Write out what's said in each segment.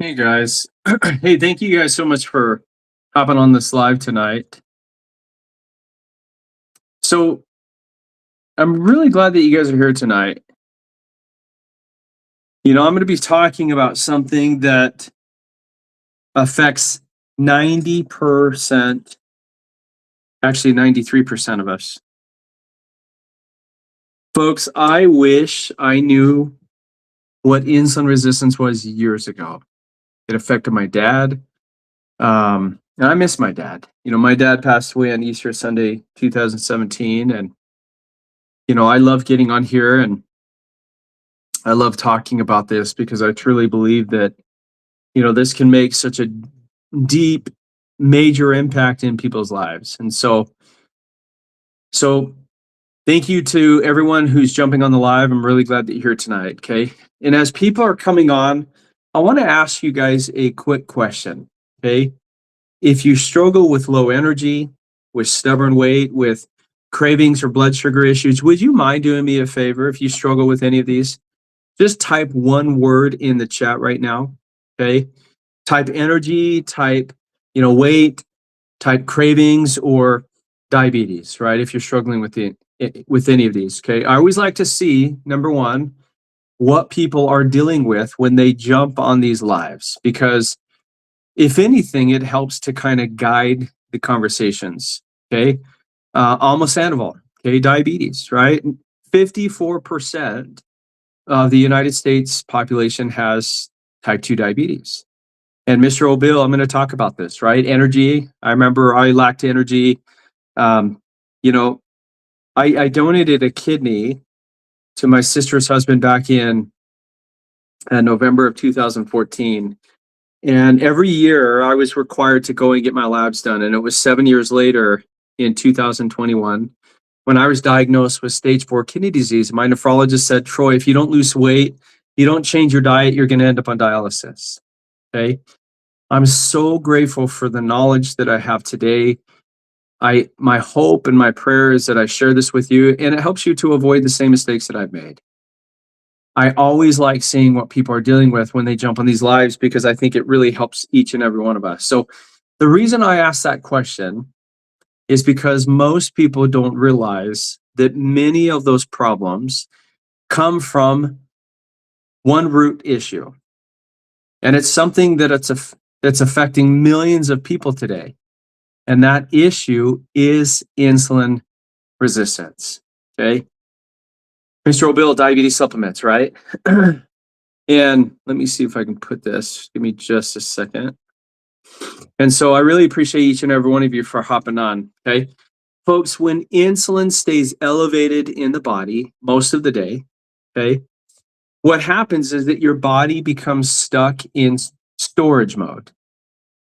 Hey guys. Hey, thank you guys so much for hopping on this live tonight. So, I'm really glad that you guys are here tonight. I'm going to be talking about something that affects 90%, actually 93% of us. Folks, I wish I knew what insulin resistance was years ago. It affected my dad. And I miss my dad. My dad passed away on Easter Sunday, 2017. And I love getting on here and I love talking about this because I truly believe that, this can make such a deep, major impact in people's lives. And so thank you to everyone who's jumping on the live. I'm really glad that you're here tonight. Okay. And as people are coming on, I want to ask you guys a quick question. Okay. If you struggle with low energy, with stubborn weight, with cravings or blood sugar issues, would you mind doing me a favor if you struggle with any of these? Just type one word in the chat right now. Okay. Type energy, type, weight, type cravings or diabetes, right? If you're struggling with any of these. Okay. I always like to see, number one, what people are dealing with when they jump on these lives, because if anything, it helps to kind of guide the conversations. Okay. Almost animal. Okay. Diabetes, right? 54% of the United States population has type 2 diabetes. And Mr. O'Bill, I'm going to talk about this, right? Energy. I remember I lacked energy. Um, you know, I donated a kidney to my sister's husband back in November of 2014. And every year I was required to go and get my labs done. And it was 7 years later in 2021 when I was diagnosed with stage 4 kidney disease. My nephrologist said, Troy, if you don't lose weight, you don't change your diet, you're going to end up on dialysis. Okay. I'm so grateful for the knowledge that I have today. My hope and my prayer is that I share this with you and it helps you to avoid the same mistakes that I've made. I always like seeing what people are dealing with when they jump on these lives because I think it really helps each and every one of us. So the reason I asked that question is because most people don't realize that many of those problems come from one root issue. And it's something that's affecting millions of people today. And that issue is insulin resistance. Okay. Mr. O'Bill, diabetes supplements, right? And let me see if I can put this. Give me just a second. And so I really appreciate each and every one of you for hopping on. Okay. Folks, when insulin stays elevated in the body most of the day, okay, what happens is that your body becomes stuck in storage mode.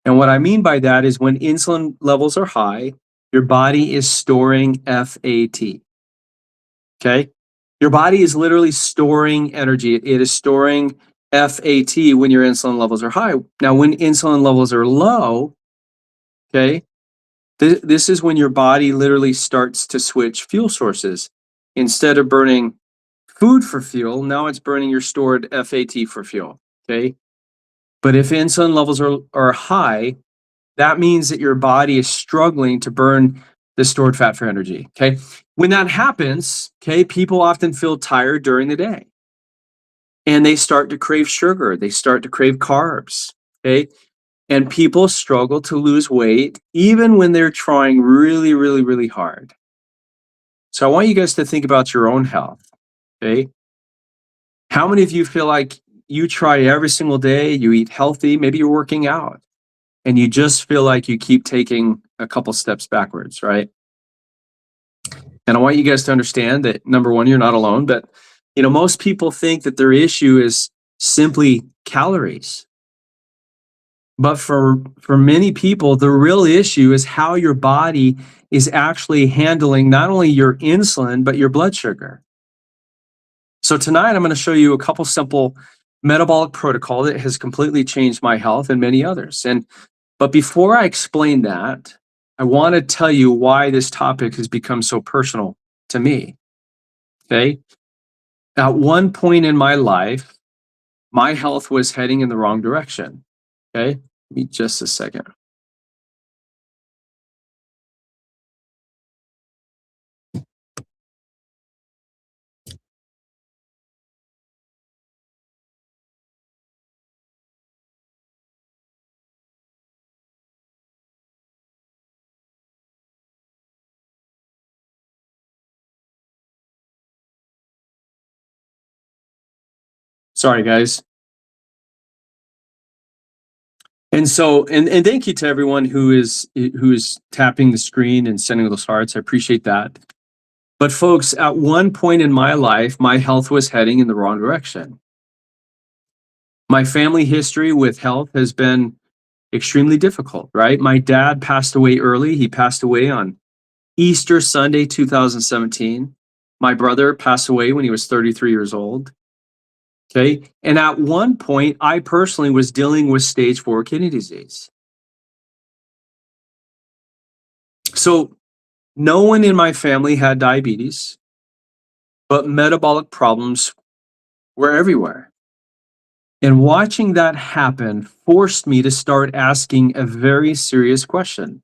And what I mean by that is when insulin levels are high, your body is storing FAT. Okay. Your body is literally storing energy. It is storing FAT when your insulin levels are high. Now, when insulin levels are low, okay, this is when your body literally starts to switch fuel sources. Instead of burning food for fuel, now it's burning your stored FAT for fuel. Okay. But if insulin levels are high, that means that your body is struggling to burn the stored fat for energy. Okay. When that happens, okay, people often feel tired during the day and they start to crave sugar. They start to crave carbs. Okay. And people struggle to lose weight even when they're trying really, really, really hard. So I want you guys to think about your own health. Okay. How many of you feel like you try every single day, you eat healthy, maybe you're working out, and you just feel like you keep taking a couple steps backwards, right? And I want you guys to understand that, number one, you're not alone, but most people think that their issue is simply calories. But for many people, the real issue is how your body is actually handling not only your insulin, but your blood sugar. So tonight, I'm going to show you a couple simple metabolic protocol that has completely changed my health and many others. But before I explain that, I want to tell you why this topic has become so personal to me. Okay. At one point in my life, my health was heading in the wrong direction. Okay, give me just a second. Sorry, guys. And so, and thank you to everyone who is tapping the screen and sending those hearts. I appreciate that. But folks, at one point in my life, my health was heading in the wrong direction. My family history with health has been extremely difficult, right? My dad passed away early. He passed away on Easter Sunday, 2017. My brother passed away when he was 33 years old. Okay. And at one point, I personally was dealing with stage 4 kidney disease. So no one in my family had diabetes, but metabolic problems were everywhere. And watching that happen forced me to start asking a very serious question.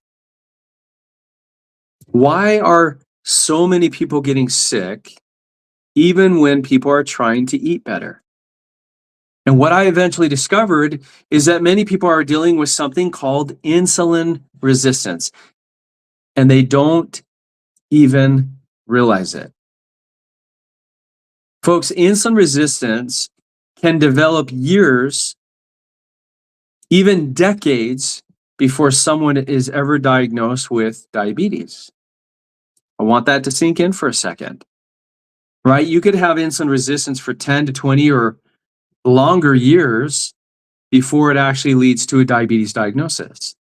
Why are so many people getting sick, even when people are trying to eat better? And what I eventually discovered is that many people are dealing with something called insulin resistance, and they don't even realize it. Folks, insulin resistance can develop years, even decades, before someone is ever diagnosed with diabetes. I want that to sink in for a second, right? You could have insulin resistance for 10 to 20 or longer years before it actually leads to a diabetes diagnosis,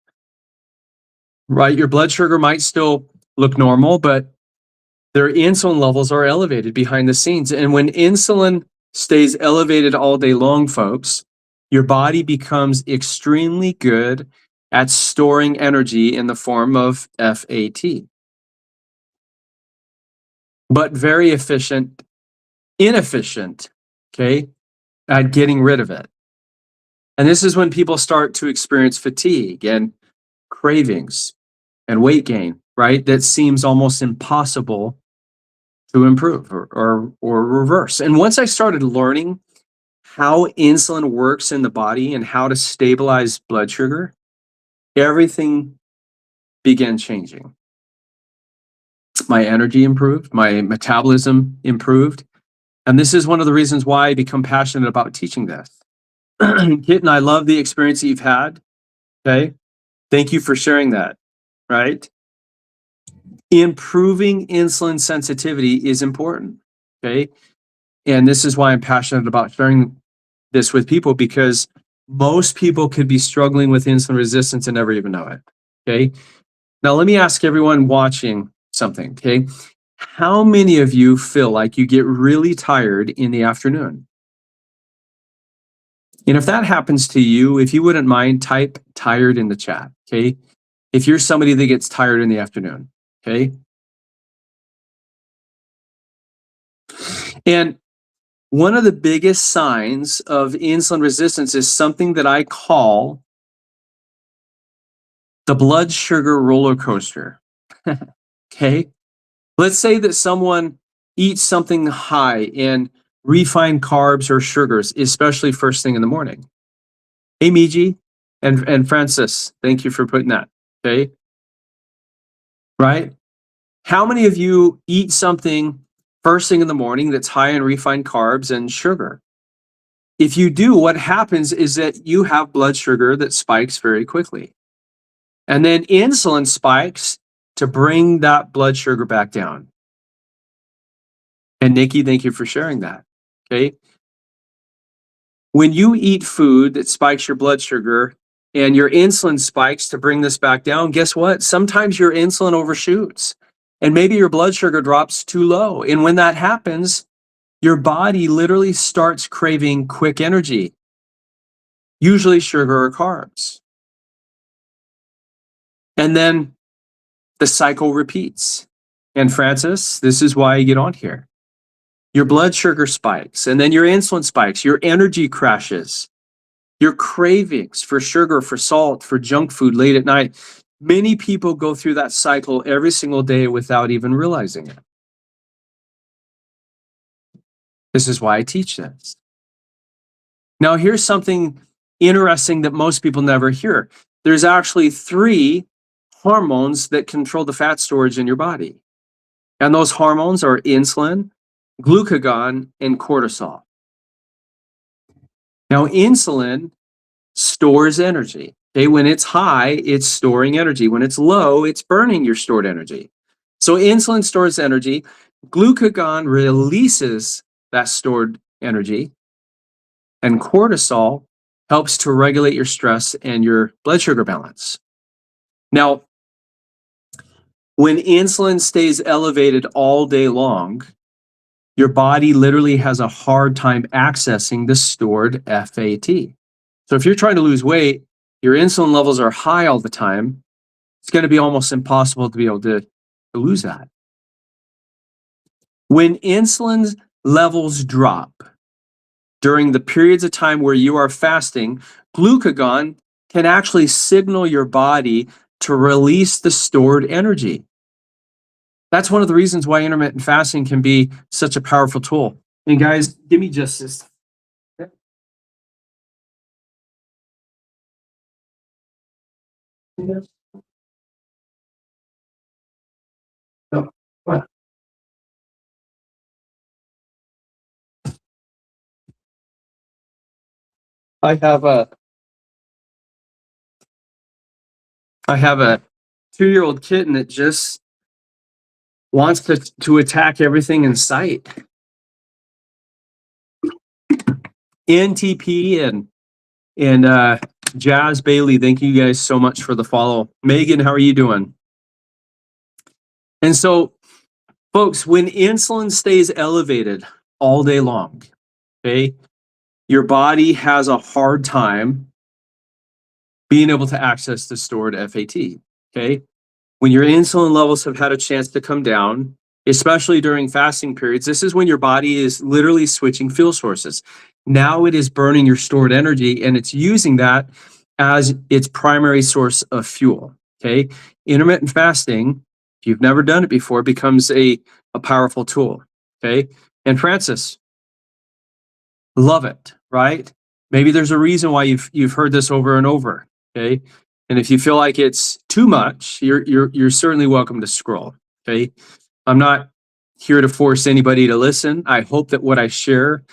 right? Your blood sugar might still look normal, but their insulin levels are elevated behind the scenes. And when insulin stays elevated all day long, folks, your body becomes extremely good at storing energy in the form of FAT, but very inefficient, okay, at getting rid of it. And this is when people start to experience fatigue and cravings and weight gain, right? That seems almost impossible to improve or reverse. And once I started learning how insulin works in the body and how to stabilize blood sugar, everything began changing. My energy improved, my metabolism improved. And this is one of the reasons why I become passionate about teaching this. Kitten, I love the experience that you've had. Okay. Thank you for sharing that. Right. Improving insulin sensitivity is important. Okay. And this is why I'm passionate about sharing this with people, because most people could be struggling with insulin resistance and never even know it. Okay. Now, let me ask everyone watching something. Okay. How many of you feel like you get really tired in the afternoon? And if that happens to you, if you wouldn't mind, type tired in the chat. Okay. If you're somebody that gets tired in the afternoon. Okay. And one of the biggest signs of insulin resistance is something that I call the blood sugar roller coaster. Okay. Let's say that someone eats something high in refined carbs or sugars, especially first thing in the morning. Hey, Miji and Francis, thank you for putting that. Okay. Right. How many of you eat something first thing in the morning that's high in refined carbs and sugar? If you do, what happens is that you have blood sugar that spikes very quickly. And then insulin spikes to bring that blood sugar back down. And Nikki, thank you for sharing that. Okay. When you eat food that spikes your blood sugar and your insulin spikes to bring this back down, guess what? Sometimes your insulin overshoots and maybe your blood sugar drops too low. And when that happens, your body literally starts craving quick energy, usually sugar or carbs. And then the cycle repeats. And Francis, this is why I get on here. your blood sugar spikes, and then your insulin spikes, your energy crashes, your cravings for sugar, for salt, for junk food late at night. Many people go through that cycle every single day without even realizing it. This is why I teach this. Now, here's something interesting that most people never hear. There's actually 3 hormones that control the fat storage in your body. And those hormones are insulin, glucagon, and cortisol. Now, insulin stores energy. Okay, when it's high, it's storing energy. When it's low, it's burning your stored energy. So insulin stores energy. Glucagon releases that stored energy. And cortisol helps to regulate your stress and your blood sugar balance. Now, when insulin stays elevated all day long, your body literally has a hard time accessing the stored FAT. So if you're trying to lose weight, your insulin levels are high all the time, it's going to be almost impossible to be able to lose that. When insulin levels drop during the periods of time where you are fasting, glucagon can actually signal your body to release the stored energy. That's one of the reasons why intermittent fasting can be such a powerful tool. And guys, give me just this. No, what? I have a 2-year-old kitten that just wants to attack everything in sight. NTP and Jazz Bailey, thank you guys so much for the follow. Megan, how are you doing? And so, folks, when insulin stays elevated all day long, okay, your body has a hard time being able to access the stored FAT, okay? When your insulin levels have had a chance to come down, especially during fasting periods, this is when your body is literally switching fuel sources. Now it is burning your stored energy and it's using that as its primary source of fuel, okay? Intermittent fasting, if you've never done it before, becomes a powerful tool, okay? And Francis, love it, right? Maybe there's a reason why you've heard this over and over, okay? And if you feel like it's too much, you're certainly welcome to scroll, okay? I'm not here to force anybody to listen. I hope that what I share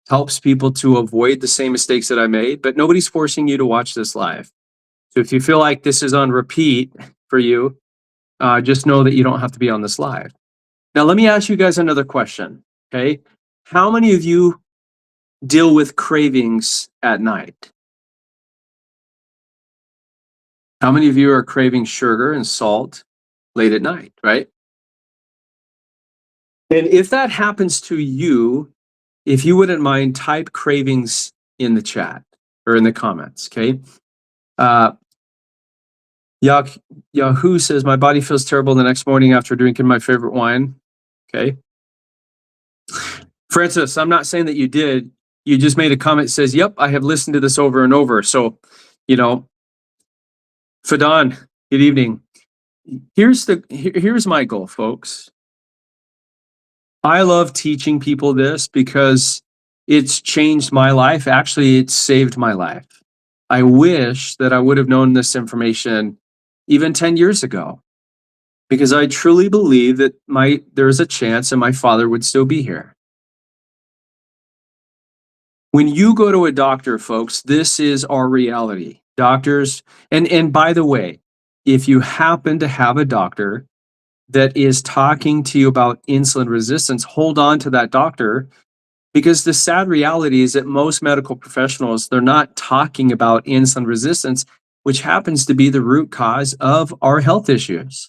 helps people to avoid the same mistakes that I made, but nobody's forcing you to watch this live. So if you feel like this is on repeat for you, just know that you don't have to be on this live. Now, let me ask you guys another question, okay? How many of you deal with cravings at night? How many of you are craving sugar and salt late at night, right? And if that happens to you, if you wouldn't mind, type cravings in the chat or in the comments, okay? Yahoo says, my body feels terrible the next morning after drinking my favorite wine, okay? Francis, I'm not saying that you did. You just made a comment that says, yep, I have listened to this over and over. So, you know, Fadon, good evening. Here's my goal, folks. I love teaching people this because it's changed my life. Actually, it's saved my life. I wish that I would have known this information even 10 years ago, because I truly believe that there's a chance that my father would still be here. When you go to a doctor, folks, this is our reality. Doctors, and by the way, if you happen to have a doctor that is talking to you about insulin resistance, hold on to that doctor, because the sad reality is that most medical professionals, they're not talking about insulin resistance, which happens to be the root cause of our health issues.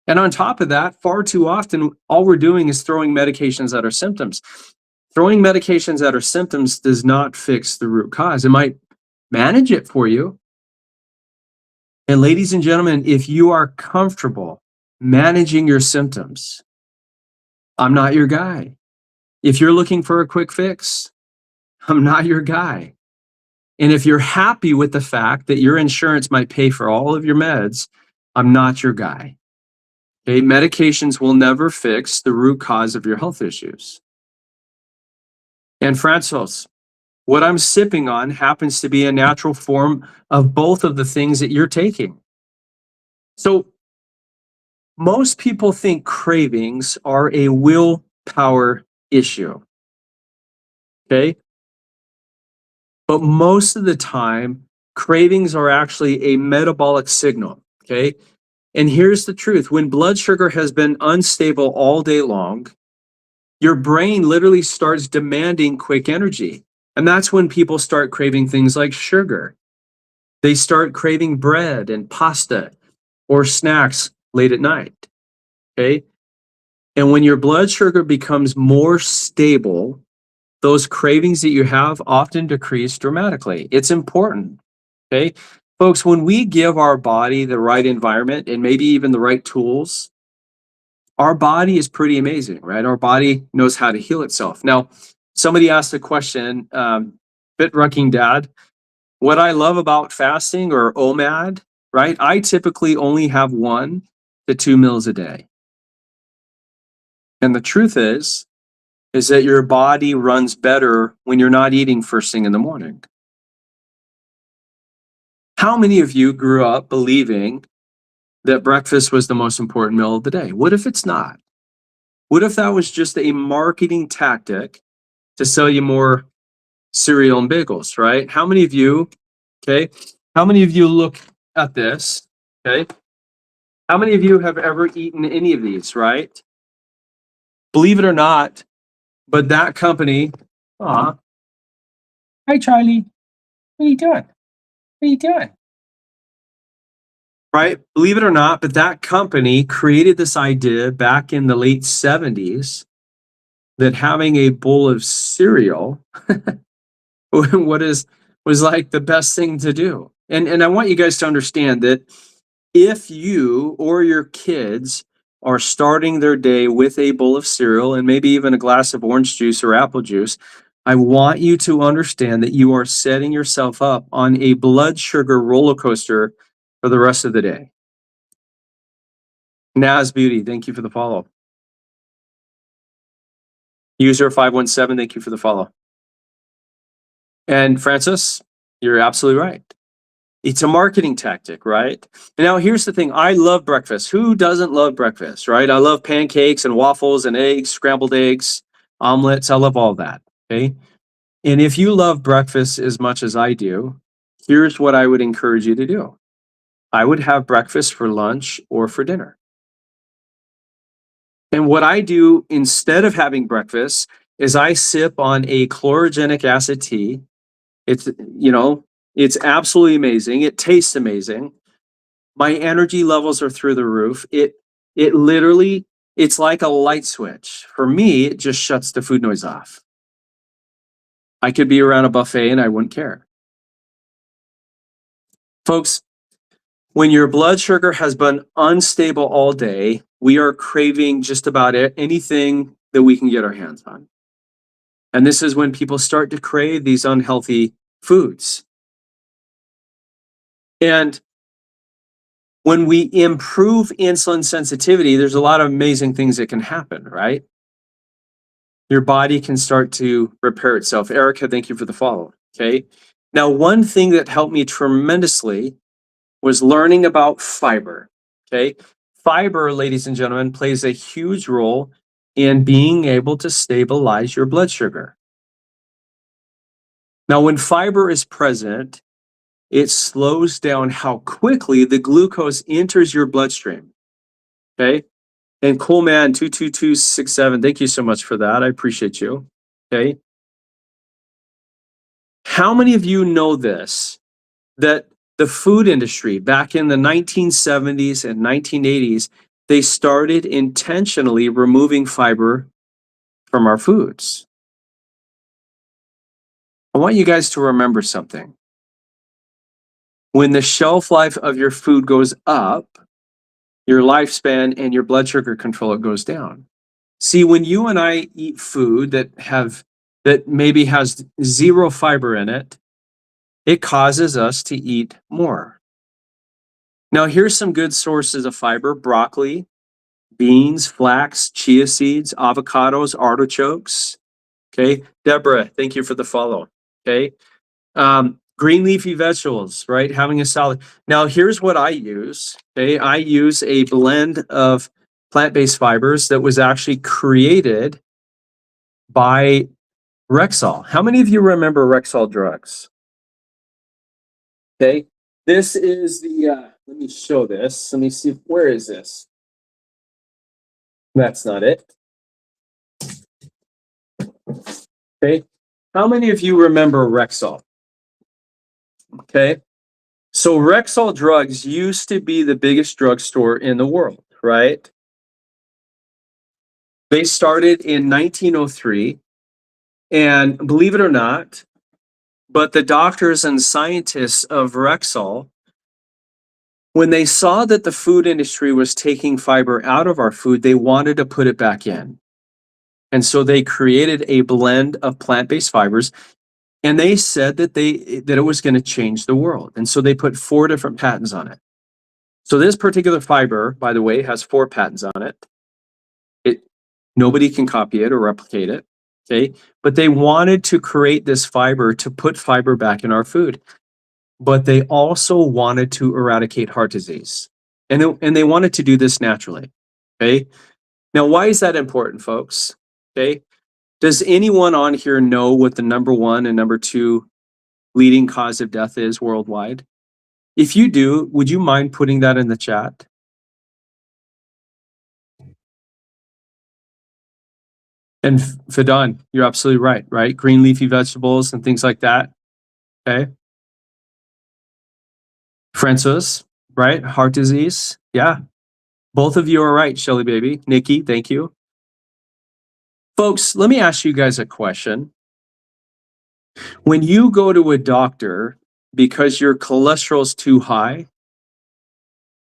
And on top of that, far too often, all we're doing is throwing medications at our symptoms. Throwing medications at our symptoms does not fix the root cause. It might manage it for you. And ladies and gentlemen, if you are comfortable managing your symptoms, I'm not your guy. If you're looking for a quick fix, I'm not your guy. And if you're happy with the fact that your insurance might pay for all of your meds, I'm not your guy. Okay, medications will never fix the root cause of your health issues. And Francis, what I'm sipping on happens to be a natural form of both of the things that you're taking. So most people think cravings are a willpower issue. Okay. But most of the time, cravings are actually a metabolic signal. Okay. And here's the truth: when blood sugar has been unstable all day long, your brain literally starts demanding quick energy. And that's when people start craving things like sugar. They start craving bread and pasta or snacks late at night. Okay. And when your blood sugar becomes more stable, those cravings that you have often decrease dramatically. It's important. Okay. Folks, when we give our body the right environment and maybe even the right tools, our body is pretty amazing, right? Our body knows how to heal itself. Now, somebody asked a question, Fit Wrecking Dad, what I love about fasting or OMAD, right? I typically only have 1 to 2 meals a day. And the truth is that your body runs better when you're not eating first thing in the morning. How many of you grew up believing that breakfast was the most important meal of the day? What if it's not? What if that was just a marketing tactic to sell you more cereal and bagels, right? How many of you, okay, how many of you look at this, okay? How many of you have ever eaten any of these, right? Believe it or not, but that company, hi Charlie, what are you doing? What are you doing? Right? Believe it or not, but that company created this idea back in the late 70s that having a bowl of cereal was like the best thing to do. And I want you guys to understand that if you or your kids are starting their day with a bowl of cereal and maybe even a glass of orange juice or apple juice, I want you to understand that you are setting yourself up on a blood sugar roller coaster for the rest of the day. Naz Beauty, thank you for the follow. User 517, thank you for the follow. And Francis, you're absolutely right. It's a marketing tactic, right? And now here's the thing. I love breakfast. Who doesn't love breakfast, right? I love pancakes and waffles and eggs, scrambled eggs, omelets. I love all that, okay? And if you love breakfast as much as I do, here's what I would encourage you to do. I would have breakfast for lunch or for dinner. And what I do instead of having breakfast is I sip on a chlorogenic acid tea. It's, it's absolutely amazing. It tastes amazing. My energy levels are through the roof. It literally, it's like a light switch. For me, it just shuts the food noise off. I could be around a buffet and I wouldn't care. Folks, when your blood sugar has been unstable all day, we are craving just about anything that we can get our hands on. And this is when people start to crave these unhealthy foods. And when we improve insulin sensitivity, there's a lot of amazing things that can happen, right? Your body can start to repair itself. Erica, thank you for the follow. Okay. Now, one thing that helped me tremendously was learning about fiber. Okay. Fiber, ladies and gentlemen, plays a huge role in being able to stabilize your blood sugar. Now, when fiber is present, it slows down how quickly the glucose enters your bloodstream. Okay. And Coolman 22267, thank you so much for that. I appreciate you. Okay. How many of you know this? That the food industry back in the 1970s and 1980s, they started intentionally removing fiber from our foods. I want you guys to remember something. When the shelf life of your food goes up, your lifespan and your blood sugar control, it goes down. See, when you and I eat food that maybe has zero fiber in it, it causes us to eat more. Now, here's some good sources of fiber: broccoli, beans, flax, chia seeds, avocados, artichokes. Okay. Deborah, thank you for the follow. Okay. Green leafy vegetables, right? Having a salad. Now, here's what I use. Okay. I use a blend of plant-based fibers that was actually created by Rexall. How many of you remember Rexall drugs? Okay. This is let me show this. Let me see, where is this? That's not it. Okay. How many of you remember Rexall? Okay. So Rexall drugs used to be the biggest drugstore in the world, right? They started in 1903, and believe it or not, but the doctors and scientists of Rexall, when they saw that the food industry was taking fiber out of our food, they wanted to put it back in. And so they created a blend of plant-based fibers, and they said that it was going to change the world. And so they put 4 different patents on it. So this particular fiber, by the way, has 4 patents on it. Nobody can copy it or replicate it. Okay. But they wanted to create this fiber to put fiber back in our food. But they also wanted to eradicate heart disease. And they wanted to do this naturally. Okay. Now, why is that important, folks? Okay. Does anyone on here know what the number 1 and number 2 leading cause of death is worldwide? If you do, would you mind putting that in the chat? And Fadon, you're absolutely right, right? Green leafy vegetables and things like that. Okay. Francis, right? Heart disease. Yeah. Both of you are right, Shelly baby. Nikki, thank you. Folks, let me ask you guys a question. When you go to a doctor because your cholesterol is too high,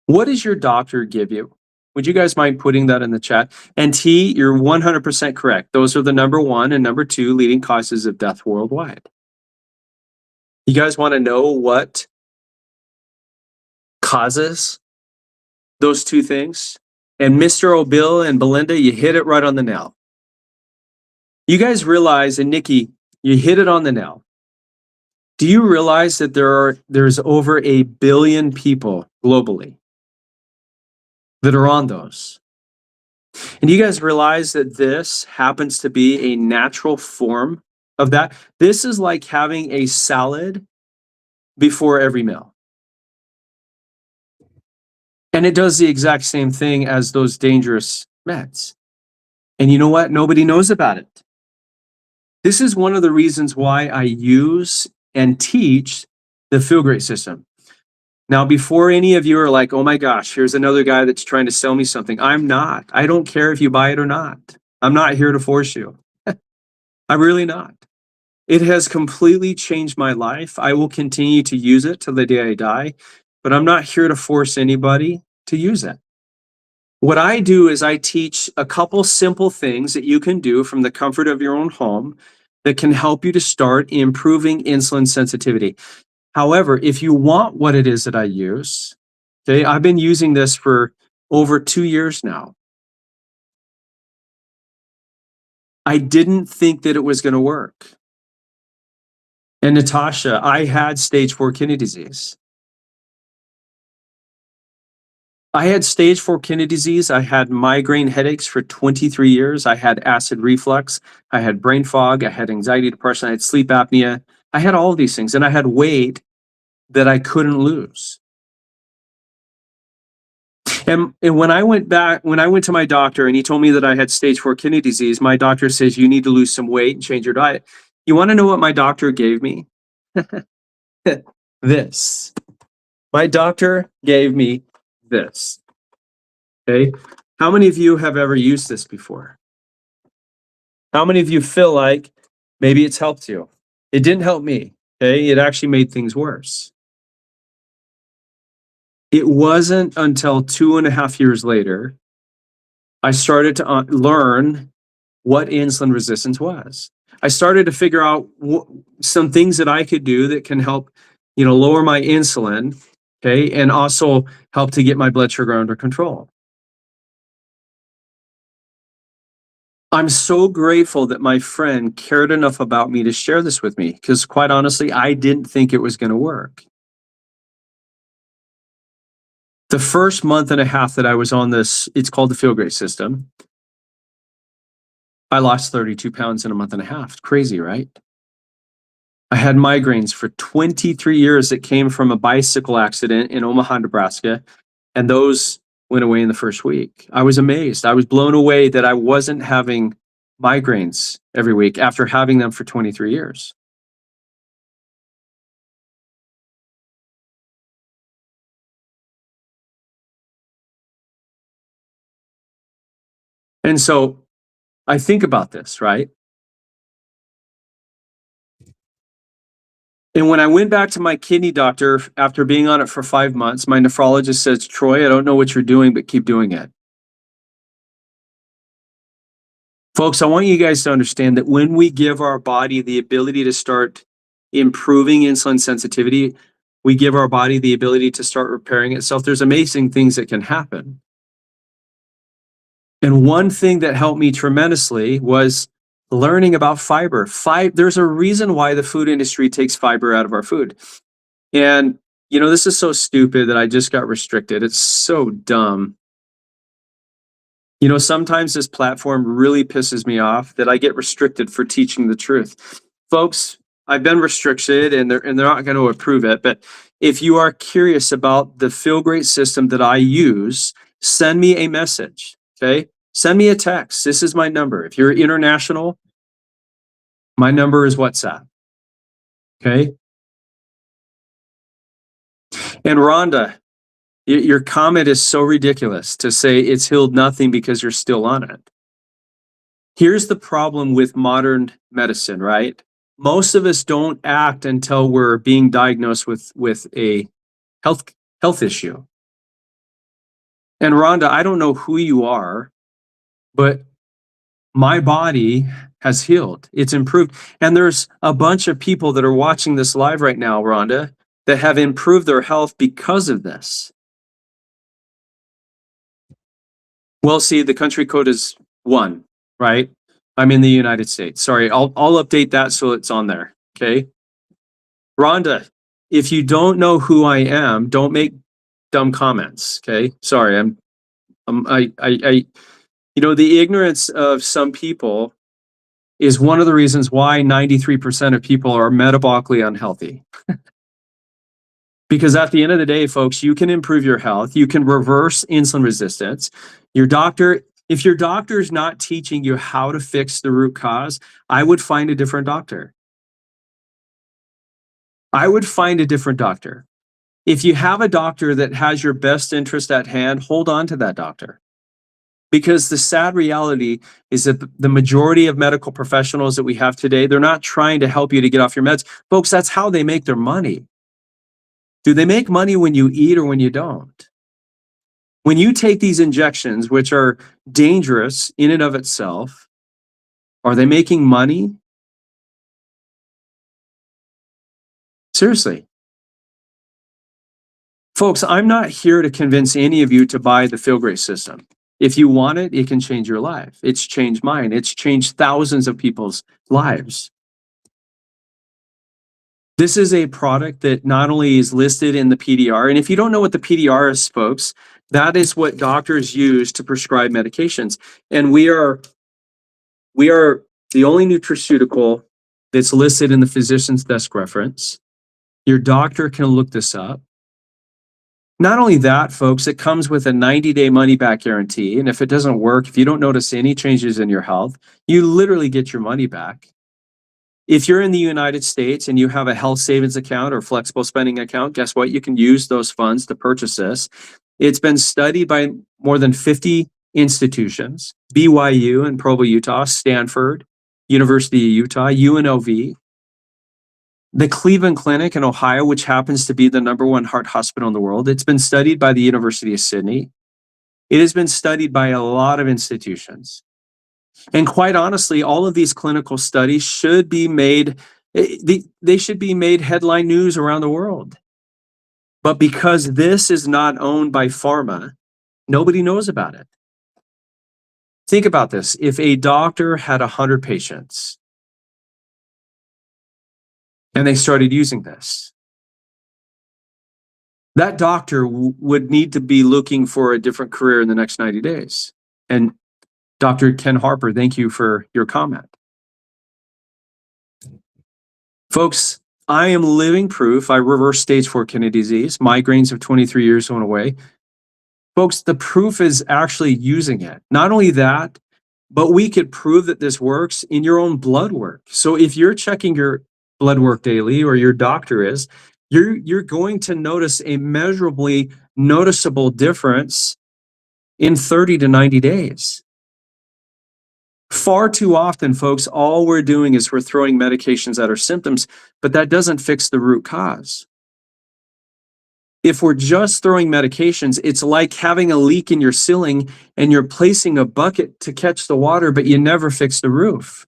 what does your doctor give you? Would you guys mind putting that in the chat? And T, you're 100% correct. Those are the number 1 and number 2 leading causes of death worldwide. You guys want to know what causes those 2 things? And Mr. O'Bill and Belinda, you hit it right on the nail. You guys realize, and Nikki, you hit it on the nail. Do you realize that there's over 1 billion people globally that are on those? And you guys realize that this happens to be a natural form of that? This is like having a salad before every meal. And it does the exact same thing as those dangerous meds. And you know what? Nobody knows about it. This is one of the reasons why I use and teach the Feel Great system. Now, before any of you are like, oh my gosh, here's another guy that's trying to sell me something. I'm not. I don't care if you buy it or not. I'm not here to force you. I'm really not. It has completely changed my life. I will continue to use it till the day I die, but I'm not here to force anybody to use it. What I do is I teach a couple simple things that you can do from the comfort of your own home that can help you to start improving insulin sensitivity. However, if you want what it is that I use, okay, I've been using this for over 2 years now. I didn't think that it was going to work. And Natasha, I had stage 4 kidney disease. I had stage 4 kidney disease. I had migraine headaches for 23 years. I had acid reflux. I had brain fog. I had anxiety, depression. I had sleep apnea. I had all of these things. And I had weight that I couldn't lose. And when I went to my doctor and he told me that I had stage 4 kidney disease, my doctor says, you need to lose some weight and change your diet. You want to know what my doctor gave me? This. My doctor gave me this. Okay. How many of you have ever used this before? How many of you feel like maybe it's helped you? It didn't help me. Okay. It actually made things worse. It wasn't until 2.5 years later I started to learn what insulin resistance was. I started to figure out some things that I could do that can help, lower my insulin, okay, and also help to get my blood sugar under control. I'm so grateful that my friend cared enough about me to share this with me, because quite honestly, I didn't think it was going to work. The first month and a half that I was on this, it's called the Feel Great system, I lost 32 pounds in a month and a half. Crazy, right? I had migraines for 23 years that came from a bicycle accident in Omaha, Nebraska, and those went away in the first week. I was amazed. I was blown away that I wasn't having migraines every week after having them for 23 years. And so I think about this, right? And when I went back to my kidney doctor after being on it for 5 months, my nephrologist says, Troy, I don't know what you're doing, but keep doing it. Folks, I want you guys to understand that when we give our body the ability to start improving insulin sensitivity, we give our body the ability to start repairing itself. There's amazing things that can happen. And one thing that helped me tremendously was learning about fiber. There's a reason why the food industry takes fiber out of our food. And, this is so stupid that I just got restricted. It's so dumb. Sometimes this platform really pisses me off that I get restricted for teaching the truth. Folks, I've been restricted and they're not going to approve it. But if you are curious about the Feel Great system that I use, send me a message. Okay. Send me a text. This is my number. If you're international, my number is WhatsApp. Okay. And Rhonda, your comment is so ridiculous to say it's healed nothing because you're still on it. Here's the problem with modern medicine, right? Most of us don't act until we're being diagnosed with a health issue. And Rhonda, I don't know who you are, but my body has healed. It's improved. And there's a bunch of people that are watching this live right now, Rhonda, that have improved their health because of this. Well, see, the country code is 1, right? I'm in the United States. Sorry, I'll update that so it's on there. Okay. Rhonda, if you don't know who I am, don't make dumb comments. Okay. Sorry. The ignorance of some people is one of the reasons why 93% of people are metabolically unhealthy. Because at the end of the day, folks, you can improve your health. You can reverse insulin resistance. If your doctor is not teaching you how to fix the root cause, I would find a different doctor. If you have a doctor that has your best interest at hand, hold on to that doctor. Because the sad reality is that the majority of medical professionals that we have today, they're not trying to help you to get off your meds. Folks, that's how they make their money. Do they make money when you eat or when you don't? When you take these injections, which are dangerous in and of itself, are they making money? Seriously. Folks, I'm not here to convince any of you to buy the Feel Great system. If you want it, it can change your life. It's changed mine. It's changed thousands of people's lives. This is a product that not only is listed in the PDR, and if you don't know what the PDR is, folks, that is what doctors use to prescribe medications. And we are the only nutraceutical that's listed in the physician's desk reference. Your doctor can look this up. Not only that, folks, it comes with a 90-day money-back guarantee. And if it doesn't work, if you don't notice any changes in your health, you literally get your money back. If you're in the United States and you have a health savings account or flexible spending account, guess what? You can use those funds to purchase this. It's been studied by more than 50 institutions, BYU in Provo, Utah, Stanford, University of Utah, UNLV, the Cleveland Clinic in Ohio, which happens to be the #1 heart hospital in the world. It's been studied by the University of Sydney. It has been studied by a lot of institutions. And quite honestly, all of these clinical studies should be made, they should be made headline news around the world. But because this is not owned by pharma, nobody knows about it. Think about this. If a doctor had 100 patients and they started using this, that doctor would need to be looking for a different career in the next 90 days. And Dr. Ken Harper, thank you for your comment. Folks, I am living proof. I reversed stage 4 kidney disease. Migraines of 23 years went away. Folks, the proof is actually using it. Not only that, but we could prove that this works in your own blood work. So if you're checking your blood work daily, or your doctor is, you're going to notice a measurably noticeable difference in 30 to 90 days. Far too often, folks, all we're doing is we're throwing medications at our symptoms, but that doesn't fix the root cause. If we're just throwing medications, it's like having a leak in your ceiling and you're placing a bucket to catch the water, but you never fix the roof.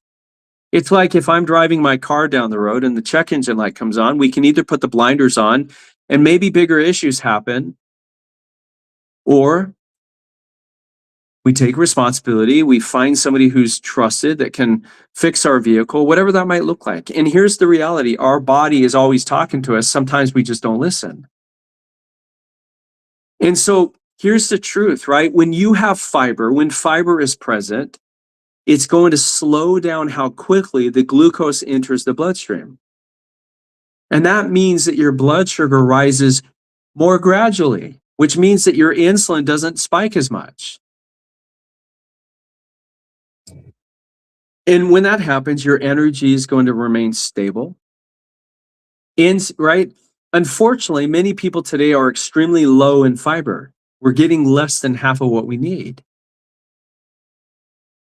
It's like if I'm driving my car down the road and the check engine light comes on, we can either put the blinders on and maybe bigger issues happen, or we take responsibility, we find somebody who's trusted that can fix our vehicle, whatever that might look like. And here's the reality. Our body is always talking to us. Sometimes we just don't listen. And so here's the truth, right? When you have fiber, when fiber is present, it's going to slow down how quickly the glucose enters the bloodstream. And that means that your blood sugar rises more gradually, which means that your insulin doesn't spike as much. And when that happens, your energy is going to remain stable. Right? Unfortunately, many people today are extremely low in fiber. We're getting less than half of what we need.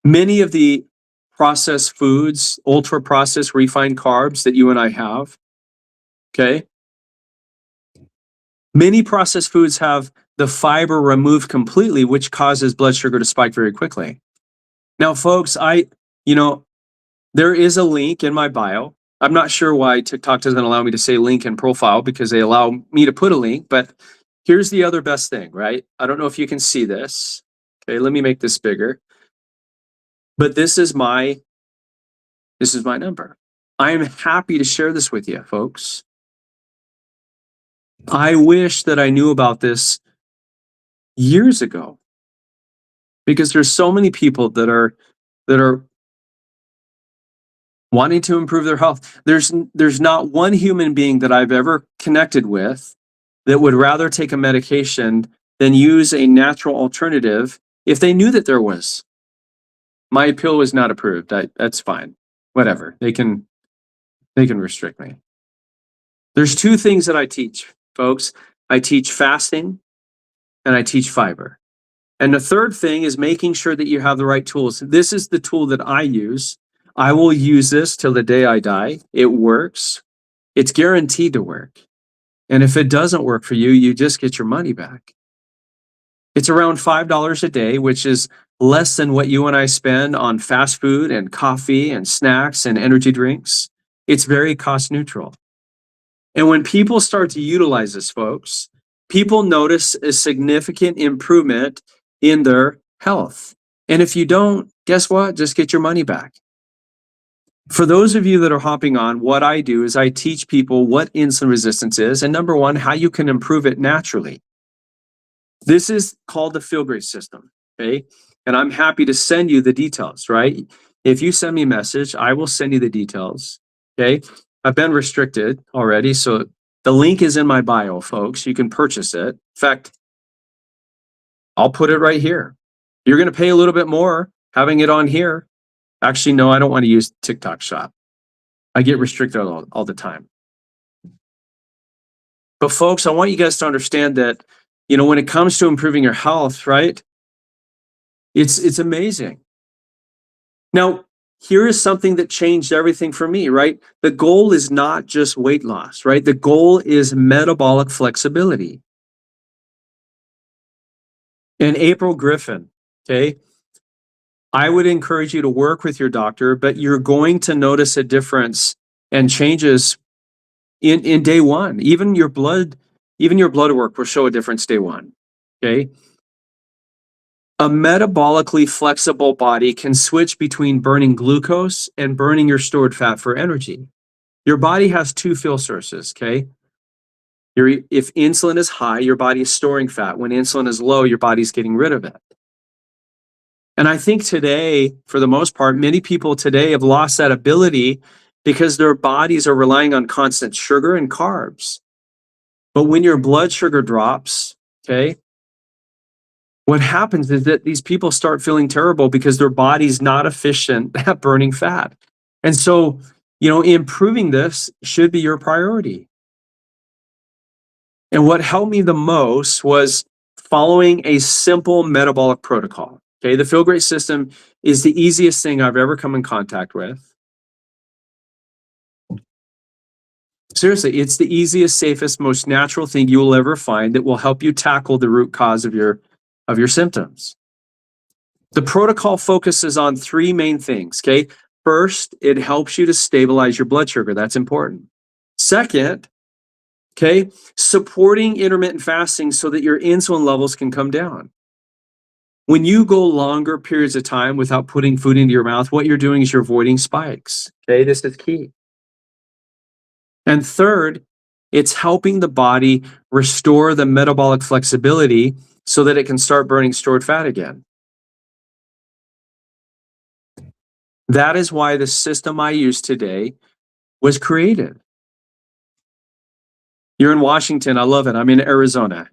Many of the processed foods, ultra-processed refined carbs that you and I have, okay? Many processed foods have the fiber removed completely, which causes blood sugar to spike very quickly. Now, folks, there is a link in my bio. I'm not sure why TikTok doesn't allow me to say link in profile, because they allow me to put a link, but here's the other best thing, right? I don't know if you can see this. Okay, let me make this bigger. But this is my number. I am happy to share this with you, folks. I wish that I knew about this years ago, because there's so many people that are wanting to improve their health. There's not one human being that I've ever connected with that would rather take a medication than use a natural alternative if they knew that there was. My pill was not approved. That's fine. Whatever. They can restrict me. There's two things that I teach, folks. I teach fasting and I teach fiber. And the third thing is making sure that you have the right tools. This is the tool that I use. I will use this till the day I die. It works. It's guaranteed to work. And if it doesn't work for you, you just get your money back. It's around $5 a day, which is less than what you and I spend on fast food and coffee and snacks and energy drinks. It's very cost neutral. And when people start to utilize this, folks, people notice a significant improvement in their health. And if you don't, guess what? Just get your money back. For those of you that are hopping on, what I do is I teach people what insulin resistance is, and number one, how you can improve it naturally. This is called the Feel Great system, okay? And I'm happy to send you the details, right? If you send me a message, I will send you the details, okay? I've been restricted already, so the link is in my bio, folks. You can purchase it. In fact, I'll put it right here. You're going to pay a little bit more having it on here. Actually, no, I don't want to use TikTok Shop. I get restricted all the time. But folks, I want you guys to understand that, when it comes to improving your health, right? It's amazing. Now, here is something that changed everything for me, right? The goal is not just weight loss, right? The goal is metabolic flexibility. And April Griffin, okay, I would encourage you to work with your doctor, but you're going to notice a difference and changes in day one. Even your blood work will show a difference day one. Okay. A metabolically flexible body can switch between burning glucose and burning your stored fat for energy. Your body has two fuel sources, okay? If insulin is high, your body is storing fat. When insulin is low, your body's getting rid of it. And I think today, for the most part, many people today have lost that ability because their bodies are relying on constant sugar and carbs. But when your blood sugar drops, okay, what happens is that these people start feeling terrible because their body's not efficient at burning fat. And so, improving this should be your priority. And what helped me the most was following a simple metabolic protocol. Okay, the Feel Great system is the easiest thing I've ever come in contact with. Seriously, it's the easiest, safest, most natural thing you will ever find that will help you tackle the root cause of your symptoms. The protocol focuses on three main things, okay? First, it helps you to stabilize your blood sugar. That's important. Second, okay, supporting intermittent fasting so that your insulin levels can come down. When you go longer periods of time without putting food into your mouth, what you're doing is you're avoiding spikes. Okay, this is key. And third, it's helping the body restore the metabolic flexibility so that it can start burning stored fat again. That is why the system I use today was created. You're in Washington. I love it. I'm in Arizona.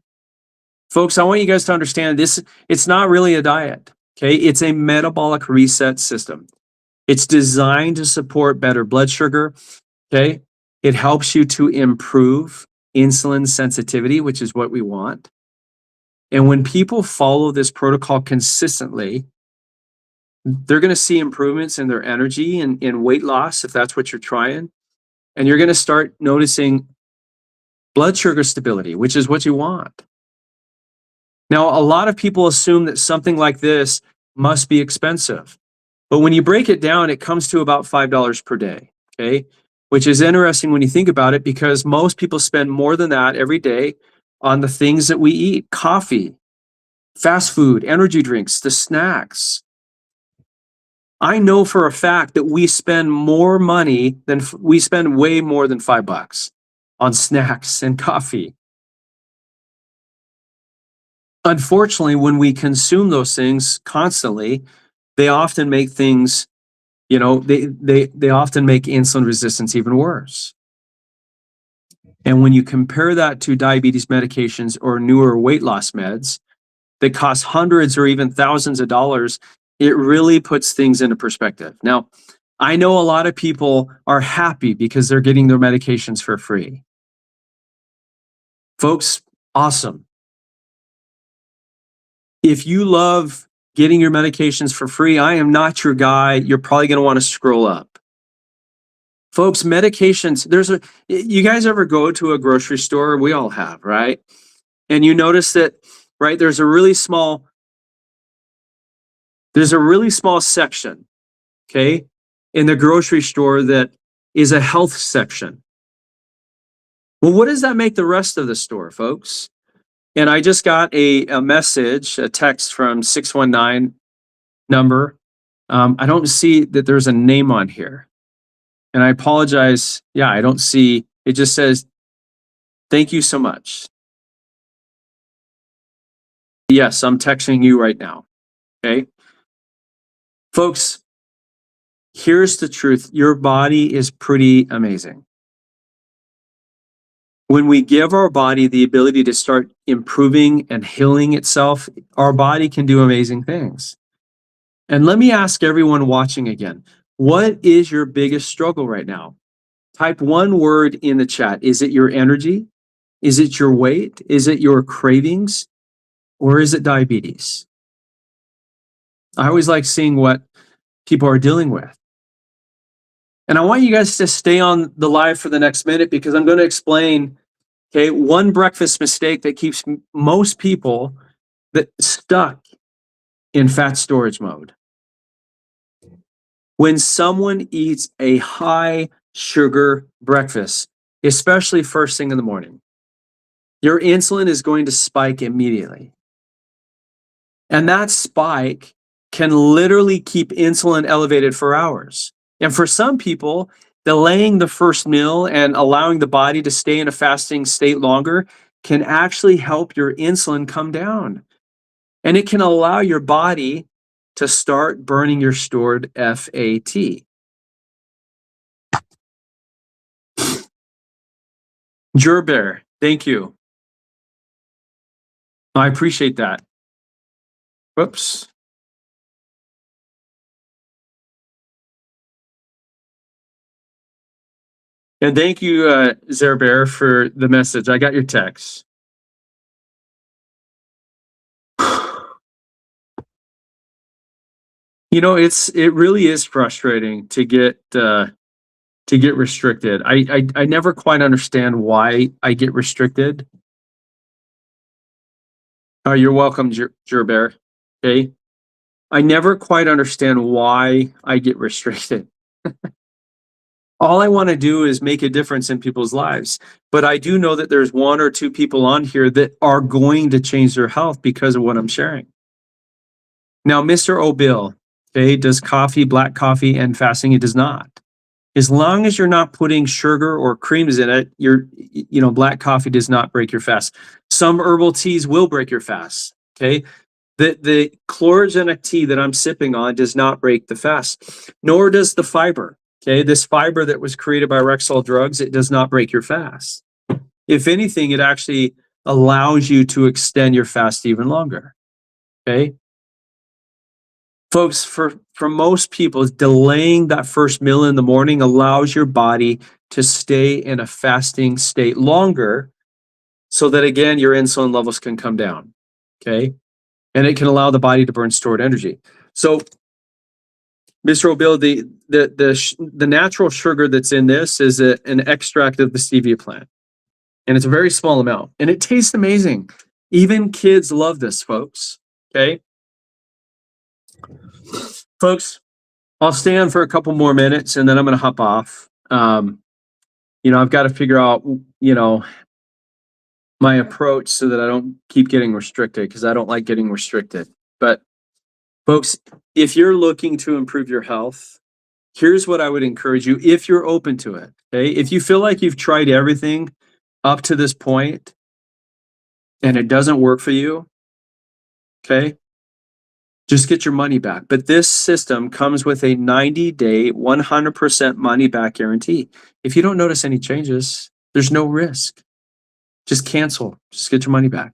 Folks, I want you guys to understand this. It's not really a diet. Okay. It's a metabolic reset system. It's designed to support better blood sugar. Okay. It helps you to improve insulin sensitivity, which is what we want. And when people follow this protocol consistently, they're going to see improvements in their energy and in weight loss, if that's what you're trying. And you're going to start noticing blood sugar stability, which is what you want. Now, a lot of people assume that something like this must be expensive. But when you break it down, it comes to about $5 per day, okay? Which is interesting when you think about it, because most people spend more than that every day on the things that we eat: coffee, fast food, energy drinks, the snacks. I know for a fact that we spend way more than $5 on snacks and coffee. Unfortunately, when we consume those things constantly, they often make things, they often make insulin resistance even worse. And when you compare that to diabetes medications or newer weight loss meds that cost hundreds or even thousands of dollars, it really puts things into perspective. Now, I know a lot of people are happy because they're getting their medications for free. Folks, awesome. If you love getting your medications for free, I am not your guy. You're probably going to want to scroll up. Folks, medications, you guys ever go to a grocery store? We all have, right? And you notice that, right, there's a really small section, okay, in the grocery store that is a health section. Well, what does that make the rest of the store, folks? And I just got a message, a text from 619 number. I don't see that there's a name on here. And I apologize. Yeah, I don't see. It just says, thank you so much. Yes, I'm texting you right now. Okay. Folks, here's the truth. Your body is pretty amazing. When we give our body the ability to start improving and healing itself, our body can do amazing things. And let me ask everyone watching again, what is your biggest struggle right now? Type one word in the chat. Is it your energy? Is it your weight? Is it your cravings? Or is it diabetes? I always like seeing what people are dealing with. And I want you guys to stay on the live for the next minute, because I'm going to explain, okay, one breakfast mistake that keeps most people that stuck in fat storage mode. When someone eats a high sugar breakfast, especially first thing in the morning, your insulin is going to spike immediately. And that spike can literally keep insulin elevated for hours. And for some people, delaying the first meal and allowing the body to stay in a fasting state longer can actually help your insulin come down. And it can allow your body to start burning your stored FAT. Gerbear, thank you. I appreciate that. Whoops. And thank you, Zerbear, for the message. I got your text. You know, it really is frustrating to get restricted. I never quite understand why I get restricted. Oh, you're welcome, Gerbear. Okay. I never quite understand why I get restricted. All I want to do is make a difference in people's lives. But I do know that there's one or two people on here that are going to change their health because of what I'm sharing. Now, Mr. O'Bill, okay, does coffee, black coffee, and fasting? It does not. As long as you're not putting sugar or creams in it, black coffee does not break your fast. Some herbal teas will break your fast. Okay. The chlorogenic tea that I'm sipping on does not break the fast, nor does the fiber. Okay. This fiber that was created by Rexall Drugs, it does not break your fast. If anything, it actually allows you to extend your fast even longer. Okay. Folks, for most people, delaying that first meal in the morning allows your body to stay in a fasting state longer so that, again, your insulin levels can come down, okay? And it can allow the body to burn stored energy. So, Mr. O'Bill, the natural sugar that's in this is an extract of the stevia plant. And it's a very small amount. And it tastes amazing. Even kids love this, folks, okay? Folks, I'll stay on for a couple more minutes and then I'm going to hop off. I've got to figure out, my approach so that I don't keep getting restricted because I don't like getting restricted. But folks, if you're looking to improve your health, here's what I would encourage you if you're open to it. Okay. If you feel like you've tried everything up to this point and it doesn't work for you, okay, just get your money back. But this system comes with a 90-day, 100% money back guarantee. If you don't notice any changes, there's no risk. Just cancel. Just get your money back.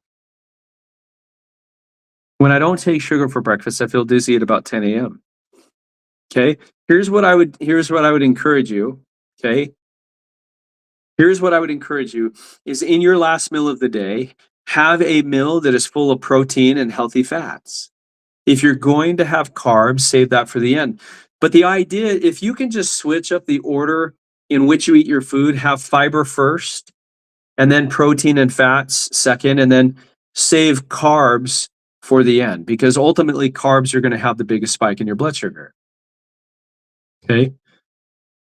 When I don't take sugar for breakfast, I feel dizzy at about 10 a.m. Okay. Here's what I would encourage you. Okay. Here's what I would encourage you is in your last meal of the day, have a meal that is full of protein and healthy fats. If you're going to have carbs, save that for the end. But the idea, if you can just switch up the order in which you eat your food, have fiber first, and then protein and fats second, and then save carbs for the end, because ultimately carbs are going to have the biggest spike in your blood sugar. Okay.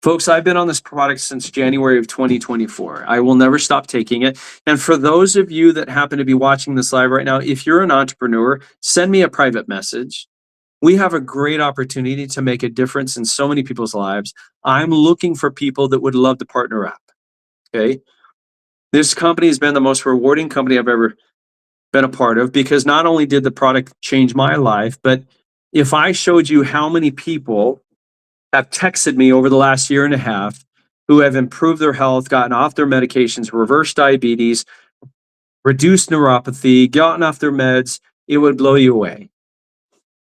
Folks, I've been on this product since January of 2024. I will never stop taking it. And for those of you that happen to be watching this live right now, if you're an entrepreneur, send me a private message. We have a great opportunity to make a difference in so many people's lives. I'm looking for people that would love to partner up. Okay. This company has been the most rewarding company I've ever been a part of, because not only did the product change my life, but if I showed you how many people have texted me over the last year and a half who have improved their health, gotten off their medications, reversed diabetes, reduced neuropathy, gotten off their meds, it would blow you away.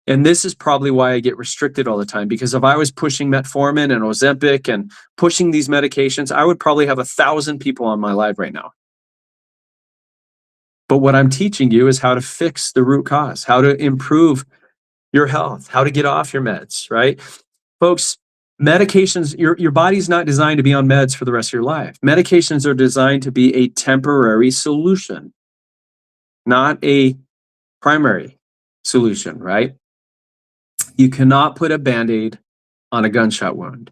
And this is probably why I get restricted all the time, because if I was pushing metformin and Ozempic and pushing these medications, I would probably have 1,000 people on my live right now. But what I'm teaching you is how to fix the root cause, how to improve your health, how to get off your meds, right? Folks, medications, your body's not designed to be on meds for the rest of your life. Medications are designed to be a temporary solution, not a primary solution, right? You cannot put a Band-Aid on a gunshot wound.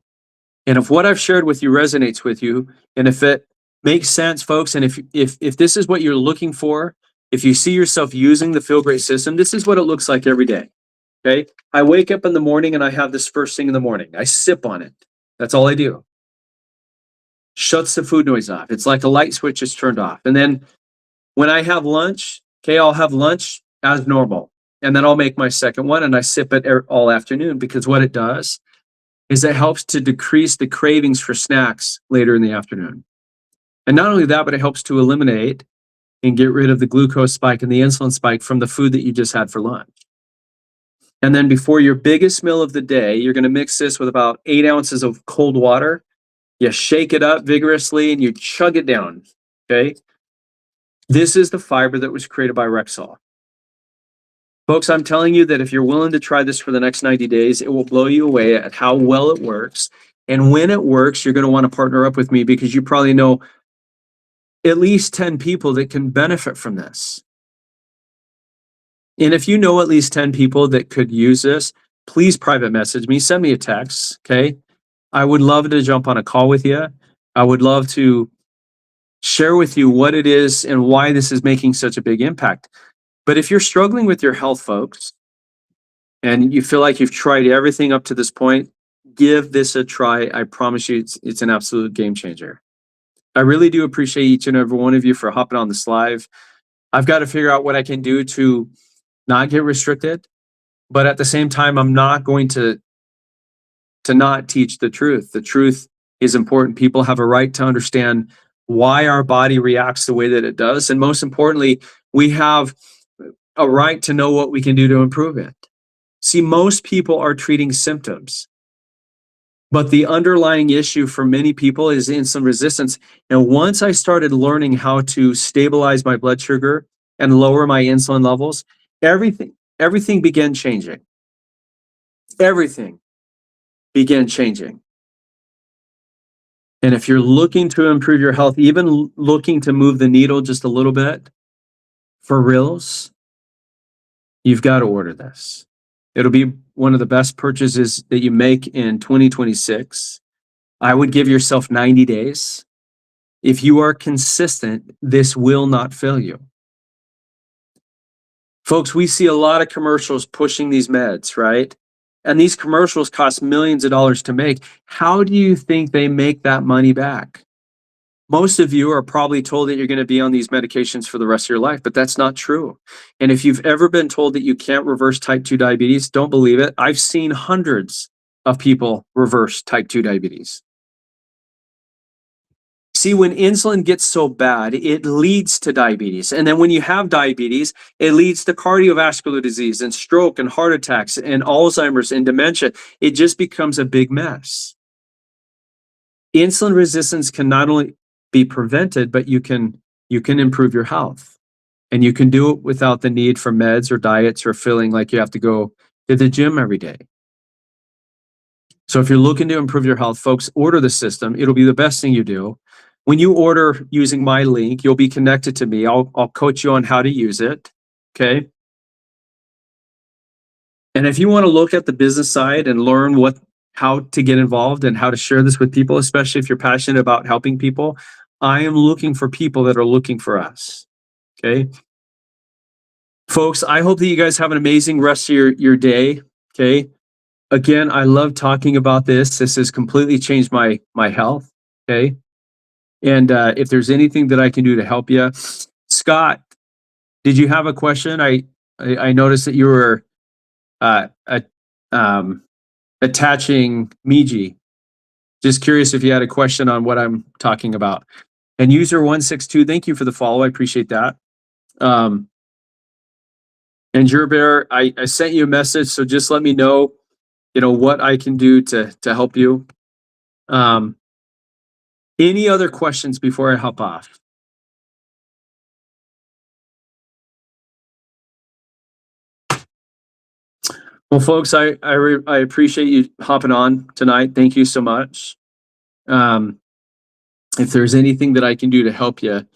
And if what I've shared with you resonates with you, and if it makes sense, folks, and if this is what you're looking for, if you see yourself using the Feel Great system, this is what it looks like every day. Okay. I wake up in the morning and I have this first thing in the morning. I sip on it. That's all I do. Shuts the food noise off. It's like a light switch is turned off. And then when I have lunch, okay, I'll have lunch as normal. And then I'll make my second one and I sip it all afternoon, because what it does is it helps to decrease the cravings for snacks later in the afternoon. And not only that, but it helps to eliminate and get rid of the glucose spike and the insulin spike from the food that you just had for lunch. And then before your biggest meal of the day, you're going to mix this with about 8 ounces of cold water. You shake it up vigorously and you chug it down. Okay. This is the fiber that was created by Rexall. Folks, I'm telling you that if you're willing to try this for the next 90 days, it will blow you away at how well it works. And when it works, you're going to want to partner up with me, because you probably know at least 10 people that can benefit from this. And if you know at least 10 people that could use this, please private message me, send me a text, okay? I would love to jump on a call with you. I would love to share with you what it is and why this is making such a big impact. But if you're struggling with your health, folks, and you feel like you've tried everything up to this point, give this a try. I promise you it's an absolute game changer. I really do appreciate each and every one of you for hopping on this live. I've got to figure out what I can do to not get restricted, but at the same time, I'm not going to not teach the truth. The truth is important. People have a right to understand why our body reacts the way that it does. And most importantly, we have a right to know what we can do to improve it. See, most people are treating symptoms, but the underlying issue for many people is insulin resistance. And once I started learning how to stabilize my blood sugar and lower my insulin levels, everything began changing. Everything began changing. And if you're looking to improve your health, even looking to move the needle just a little bit, for reals, you've got to order this. It'll be one of the best purchases that you make in 2026. I would give yourself 90 days. If you are consistent, this will not fail you. Folks, we see a lot of commercials pushing these meds, right? And these commercials cost millions of dollars to make. How do you think they make that money back? Most of you are probably told that you're going to be on these medications for the rest of your life, but that's not true. And if you've ever been told that you can't reverse type 2 diabetes, don't believe it. I've seen hundreds of people reverse type 2 diabetes. See, when insulin gets so bad, it leads to diabetes. And then when you have diabetes, it leads to cardiovascular disease and stroke and heart attacks and Alzheimer's and dementia. It just becomes a big mess. Insulin resistance can not only be prevented, but you can improve your health. And you can do it without the need for meds or diets or feeling like you have to go to the gym every day. So if you're looking to improve your health, folks, order the system. It'll be the best thing you do. When you order using my link, you'll be connected to me. I'll coach you on how to use it, okay? And if you want to look at the business side and learn how to get involved and how to share this with people, especially if you're passionate about helping people, I am looking for people that are looking for us, okay? Folks, I hope that you guys have an amazing rest of your day, okay? Again, I love talking about this. This has completely changed my health, okay? And if there's anything that I can do to help you, Scott, did you have a question? I noticed that you were attaching Miji. Just curious if you had a question on what I'm talking about. And user 162, thank you for the follow. I appreciate that. And Gerbear, I sent you a message, so just let me know, what I can do to help you. Any other questions before I hop off? Well, folks, I appreciate you hopping on tonight. Thank you so much. If there's anything that I can do to help you,